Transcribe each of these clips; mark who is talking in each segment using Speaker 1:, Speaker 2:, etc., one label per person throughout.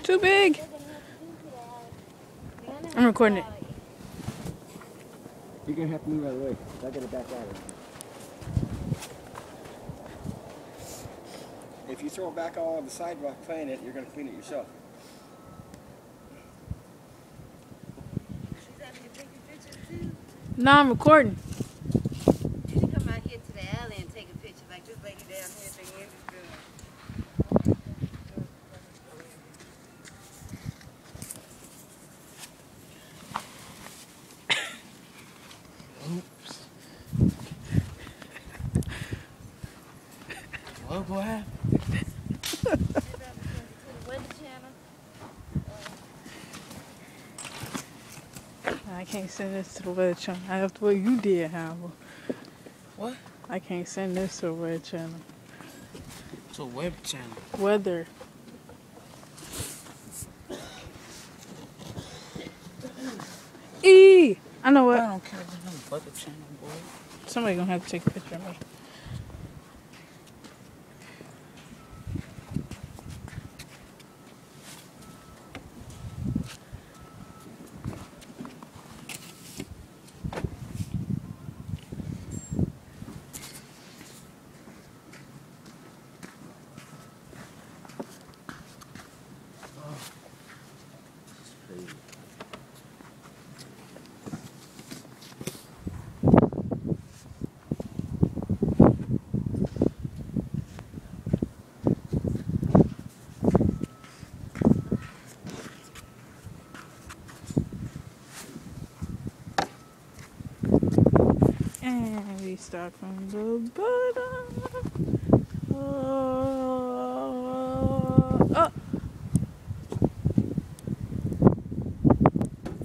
Speaker 1: Too big. I'm recording it.
Speaker 2: You're gonna have to move out of the way. I gotta back out of it. If you throw it back all on the sidewalk playing it, you're gonna clean it yourself.
Speaker 3: She's having you take a picture too?
Speaker 1: No, I'm recording.
Speaker 3: You should come out here to the alley and take a picture like this lady down here thinking it's doing.
Speaker 4: Oops. What happened?
Speaker 1: I can't send this to the weather channel. I have to what you did, however.
Speaker 4: What?
Speaker 1: I can't send this to the weather channel.
Speaker 4: It's a web channel.
Speaker 1: Weather. I know what.
Speaker 4: I don't care about no weather channel, boy.
Speaker 1: Somebody gonna have to take a picture of me. And we start from the bottom. Oh.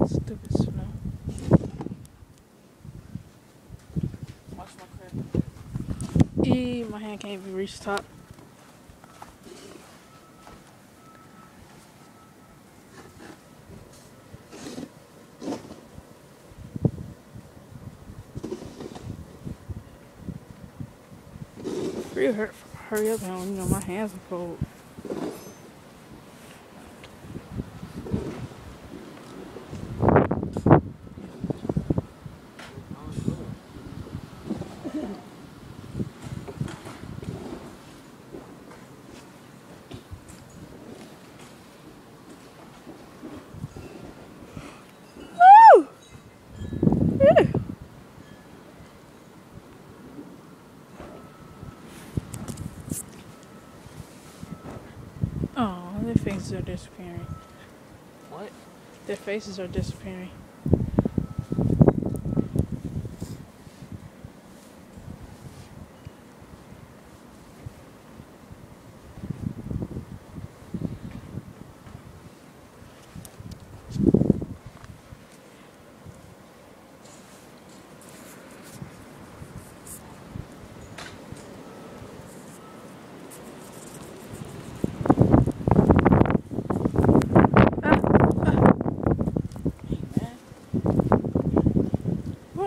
Speaker 1: Stupid snow.
Speaker 4: Watch my crib.
Speaker 1: My hand can't even reach the top. Really hurry up, man. You know, my hands are cold. Woo! Yeah. Oh, their faces are disappearing.
Speaker 4: What?
Speaker 1: Their faces are disappearing.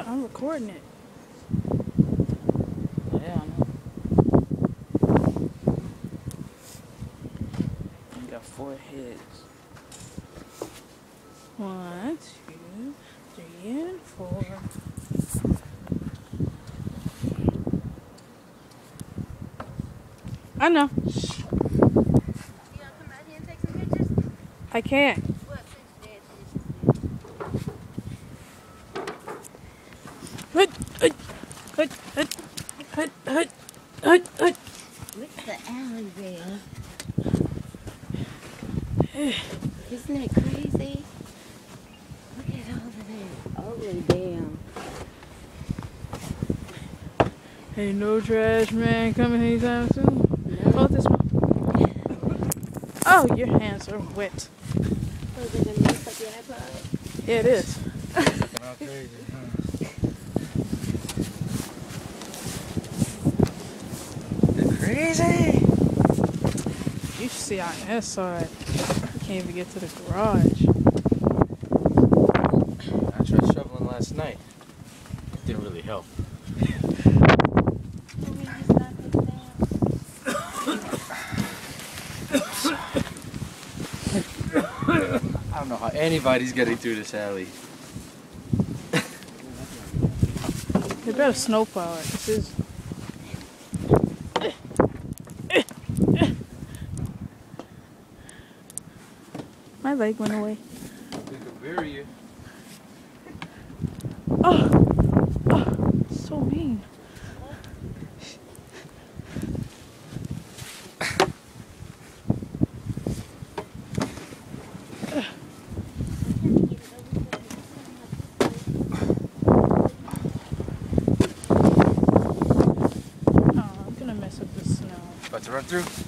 Speaker 1: I'm recording it.
Speaker 4: Yeah, I know. You got 4 heads.
Speaker 1: 1, 2, 3, and 4. I know.
Speaker 3: You gonna come out here and take some pictures?
Speaker 1: I can't.
Speaker 3: What Look at the alley there. Isn't that crazy? Look at all of that. All the way down.
Speaker 1: Ain't no trash man coming anytime soon.
Speaker 3: No.
Speaker 1: Oh, this one. Oh, your hands are wet.
Speaker 3: Oh, is it gonna mess up your iPod?
Speaker 1: Yeah, it is.
Speaker 4: Crazy, huh? Crazy!
Speaker 1: You should see on that side. You can't even get to the garage.
Speaker 4: I tried shoveling last night. It didn't really help. don't know how anybody's getting through this alley.
Speaker 1: They better snowplow it. This is. My leg went away.
Speaker 4: We can bury you.
Speaker 1: Oh, oh, so mean. Oh, I'm gonna mess up the snow.
Speaker 4: About to run through?